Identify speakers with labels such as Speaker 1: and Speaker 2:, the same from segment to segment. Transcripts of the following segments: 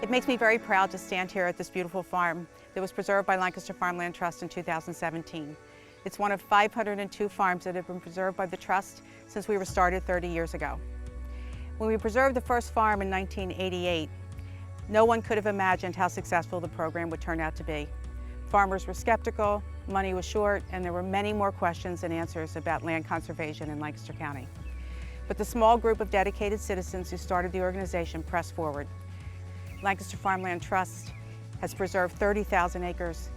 Speaker 1: It makes me very proud to stand here at this beautiful farm that was preserved by Lancaster Farmland Trust in 2017. It's one of 502 farms that have been preserved by the Trust since we were started 30 years ago. When we preserved the first farm in 1988, no one could have imagined how successful the program would turn out to be. Farmers were skeptical, money was short, and there were many more questions than answers about land conservation in Lancaster County. But the small group of dedicated citizens who started the organization pressed forward. Lancaster Farmland Trust has preserved 30,000 acres,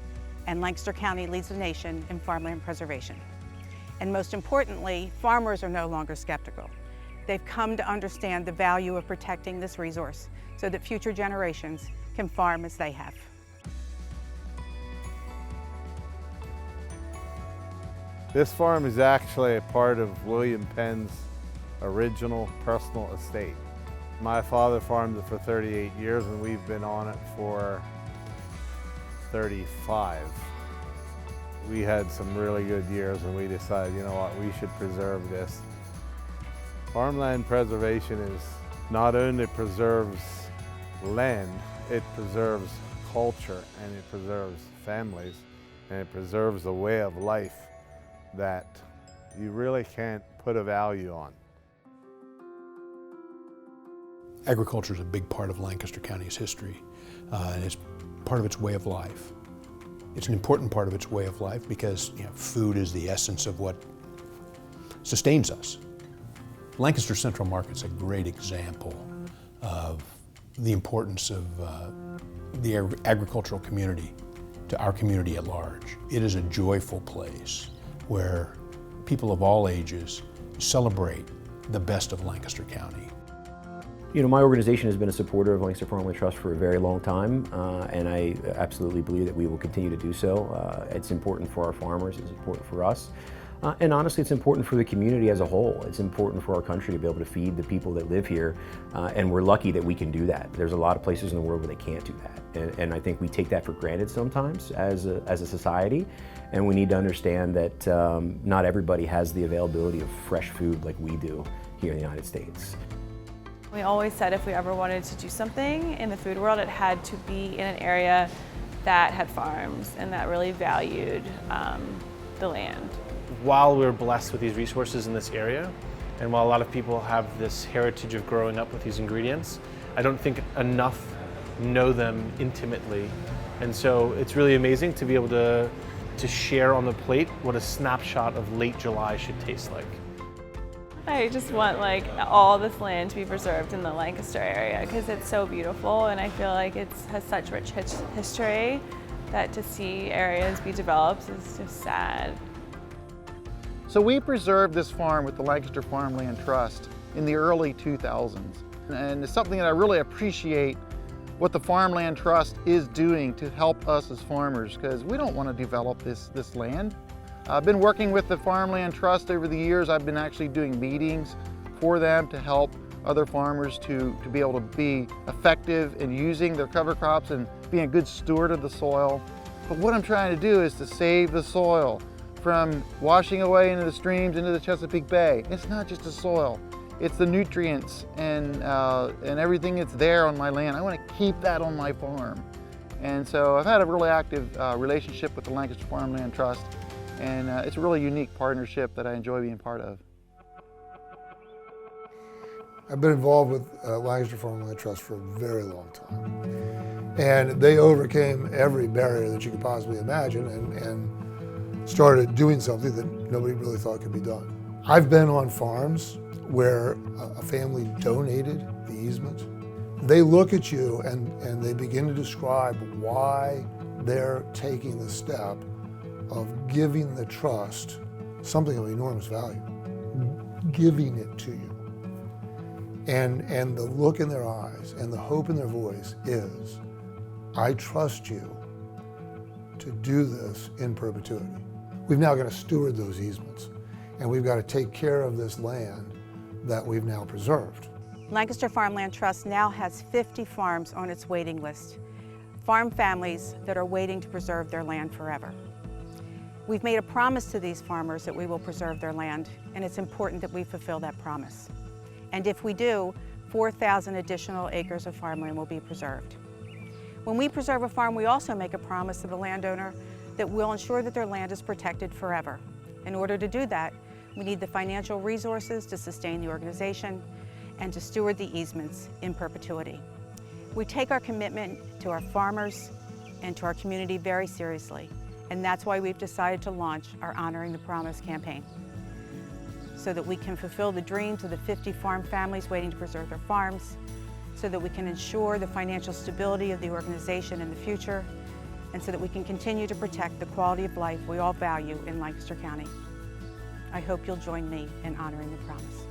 Speaker 1: and Lancaster County leads the nation in farmland preservation. And most importantly, farmers are no longer skeptical. They've come to understand the value of protecting this resource so that future generations can farm as they have.
Speaker 2: This farm is actually a part of William Penn's original personal estate. My father farmed it for 38 years and we've been on it for 35. We had some really good years and we decided, you know what, we should preserve this. Farmland preservation is not only preserves land, it preserves culture and it preserves families and it preserves a way of life that you really can't put a value on.
Speaker 3: Agriculture is a big part of Lancaster County's history, and it's part of its way of life. It's an important part of its way of life because food is the essence of what sustains us. Lancaster Central Market's a great example of the importance of the agricultural community to our community at large. It is a joyful place where people of all ages celebrate the best of Lancaster County.
Speaker 4: My organization has been a supporter of Lancaster Farmland Trust for a very long time, and I absolutely believe that we will continue to do so. It's important for our farmers, it's important for us, and honestly it's important for the community as a whole. It's important for our country to be able to feed the people that live here, and we're lucky that we can do that. There's a lot of places in the world where they can't do that, and I think we take that for granted sometimes as a society, and we need to understand that not everybody has the availability of fresh food like we do here in the United States.
Speaker 5: We always said if we ever wanted to do something in the food world, it had to be in an area that had farms and that really valued the land.
Speaker 6: While we're blessed with these resources in this area, and while a lot of people have this heritage of growing up with these ingredients, I don't think enough know them intimately. And so it's really amazing to be able to share on the plate what a snapshot of late July should taste like.
Speaker 5: I just want all this land to be preserved in the Lancaster area because it's so beautiful, and I feel like it has such rich history that to see areas be developed is just sad.
Speaker 7: So we preserved this farm with the Lancaster Farmland Trust in the early 2000s. And it's something that I really appreciate what the Farmland Trust is doing to help us as farmers, because we don't want to develop this land. I've been working with the Farmland Trust over the years. I've been actually doing meetings for them to help other farmers to be able to be effective in using their cover crops and being a good steward of the soil. But what I'm trying to do is to save the soil from washing away into the streams, into the Chesapeake Bay. It's not just the soil, it's the nutrients and everything that's there on my land. I want to keep that on my farm. And so I've had a really active relationship with the Lancaster Farmland Trust. And it's a really unique partnership that I enjoy being part of.
Speaker 8: I've been involved with Lancaster Farmland Trust for a very long time. And they overcame every barrier that you could possibly imagine and started doing something that nobody really thought could be done. I've been on farms where a family donated the easement. They look at you and they begin to describe why they're taking the step of giving the trust something of enormous value, giving it to you. And the look in their eyes and the hope in their voice is, I trust you to do this in perpetuity. We've now got to steward those easements, and we've got to take care of this land that we've now preserved.
Speaker 1: Lancaster Farmland Trust now has 50 farms on its waiting list, farm families that are waiting to preserve their land forever. We've made a promise to these farmers that we will preserve their land, and it's important that we fulfill that promise. And if we do, 4,000 additional acres of farmland will be preserved. When we preserve a farm, we also make a promise to the landowner that we'll ensure that their land is protected forever. In order to do that, we need the financial resources to sustain the organization and to steward the easements in perpetuity. We take our commitment to our farmers and to our community very seriously, and that's why we've decided to launch our Honoring the Promise campaign, so that we can fulfill the dreams of the 50 farm families waiting to preserve their farms, so that we can ensure the financial stability of the organization in the future, and so that we can continue to protect the quality of life we all value in Lancaster County. I hope you'll join me in honoring the promise.